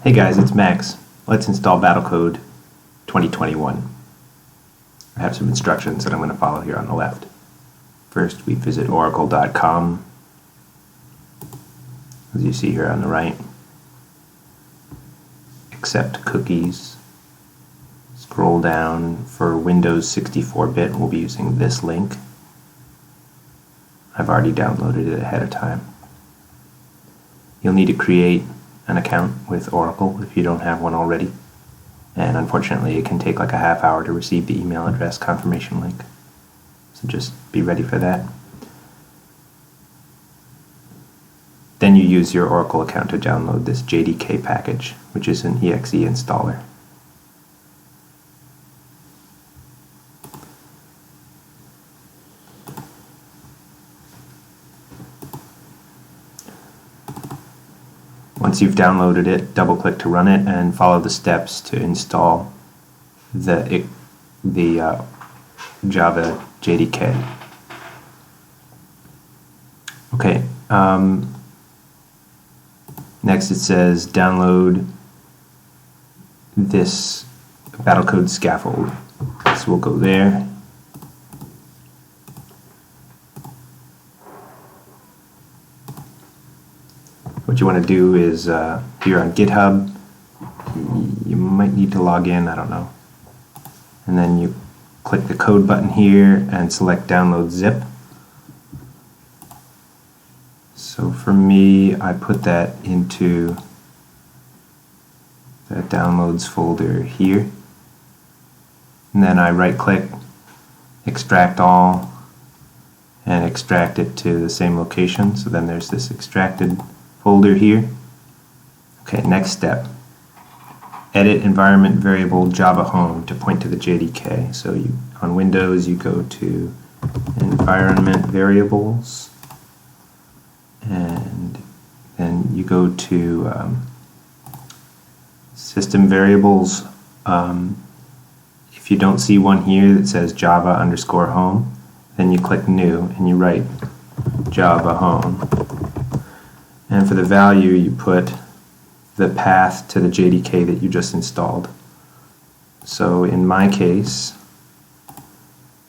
Hey guys, it's Max. Let's install Battlecode 2021. I have some instructions that I'm going to follow here on the left. First, we visit oracle.com, as you see here on the right. Accept cookies. Scroll down. For Windows 64-bit, we'll be using this link. I've already downloaded it ahead of time. You'll need to create an account with Oracle if you don't have one already, and unfortunately it can take like a half hour to receive the email address confirmation link, so just be ready for that. Then you use your Oracle account to download this JDK package, which is an exe installer. Once you've downloaded it, double-click to run it and follow the steps to install the Java JDK. Okay. Next it says download this Battlecode scaffold. So we'll go there. What you want to do is, here on GitHub, you might need to log in, I don't know. And then you click the code button here and select download zip. So for me, I put that into the downloads folder here. And then I right click, extract all, and extract it to the same location. So then there's this extracted folder here. Okay, next step. Edit environment variable Java home to point to the JDK. So on Windows you go to environment variables, and then you go to system variables. If you don't see one here that says Java _ home, then you click new and you write Java home. And for the value, you put the path to the JDK that you just installed. So in my case,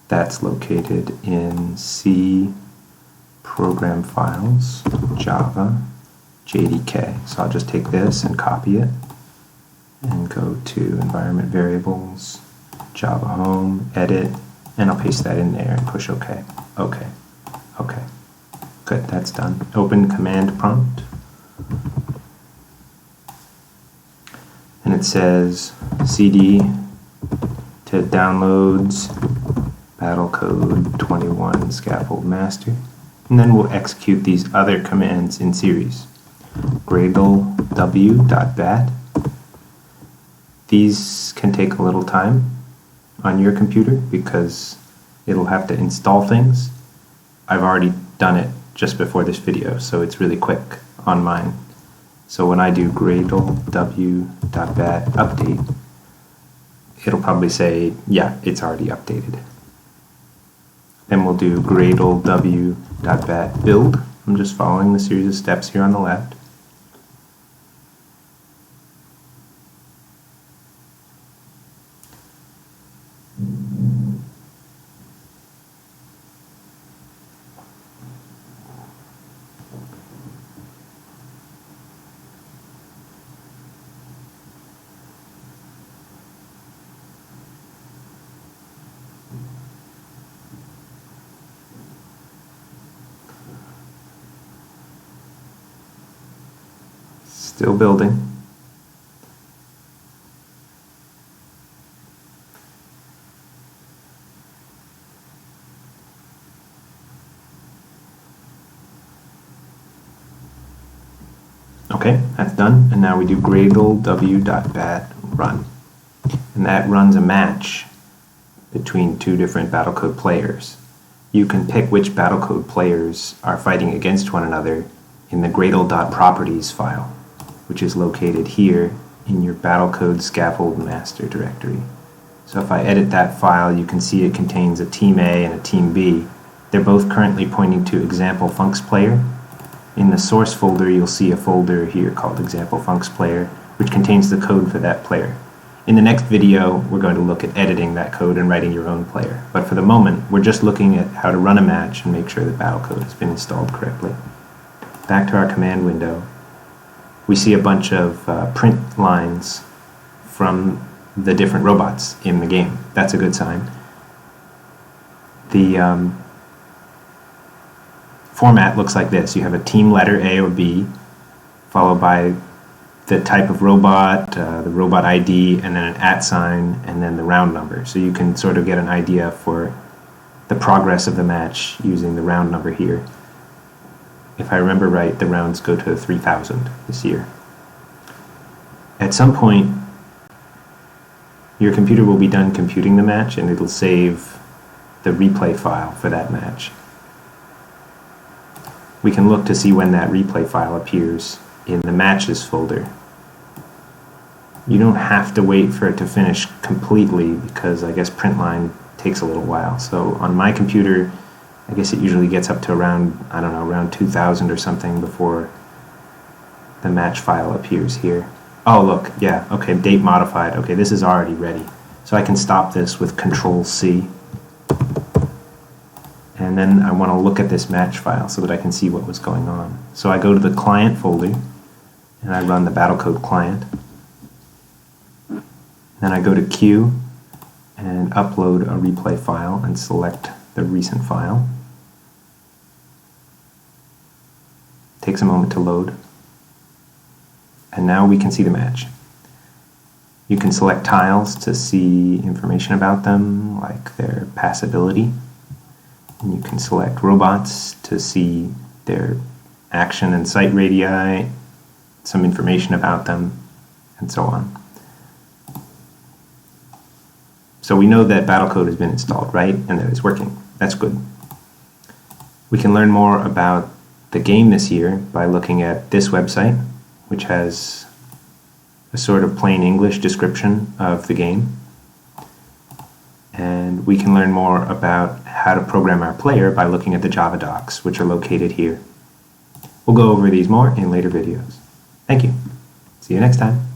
that's located in C program files, Java, JDK. So I'll just take this and copy it and go to environment variables, Java home, edit, and I'll paste that in there and push OK. OK. OK. Good, that's done. Open command prompt. And it says cd to downloads Battlecode 21 scaffold master. And then we'll execute these other commands in series. Gradle.w.bat. These can take a little time on your computer because it'll have to install things. I've already done it just before this video, so it's really quick on mine. So when I do gradle.w.bat update, it'll probably say, yeah, it's already updated. Then we'll do gradle.w.bat build. I'm just following the series of steps here on the left. Still building. Okay, that's done. And now we do gradle.w.bat run. And that runs a match between two different Battlecode players. You can pick which Battlecode players are fighting against one another in the gradle.properties file, which is located here in your Battlecode scaffold master directory. So if I edit that file, you can see it contains a team A and a team B. They're both currently pointing to example funcs player. In the source folder, you'll see a folder here called example funcs player, which contains the code for that player. In the next video, we're going to look at editing that code and writing your own player. But for the moment, we're just looking at how to run a match and make sure that Battlecode has been installed correctly. Back to our command window, we see a bunch of print lines from the different robots in the game. That's a good sign. The format looks like this. You have a team letter A or B, followed by the type of robot, the robot ID, and then an @ sign, and then the round number. So you can sort of get an idea for the progress of the match using the round number here. If I remember right, the rounds go to 3,000 this year. At some point, your computer will be done computing the match, and it'll save the replay file for that match. We can look to see when that replay file appears in the matches folder. You don't have to wait for it to finish completely because I guess print line takes a little while. So on my computer, I guess it usually gets up to around, I don't know, around 2,000 or something before the match file appears here. Oh look, yeah, okay, date modified. Okay, this is already ready. So I can stop this with Control-C. And then I want to look at this match file so that I can see what was going on. So I go to the client folder and I run the Battlecode client. Then I go to Queue and upload a replay file and select the recent file. Takes a moment to load. And now we can see the match. You can select tiles to see information about them, like their passability. And you can select robots to see their action and sight radii, some information about them, and so on. So we know that Battlecode has been installed, right? And that it's working. That's good. We can learn more about the game this year by looking at this website, which has a sort of plain English description of the game. And we can learn more about how to program our player by looking at the Java docs, which are located here. We'll go over these more in later videos. Thank you. See you next time.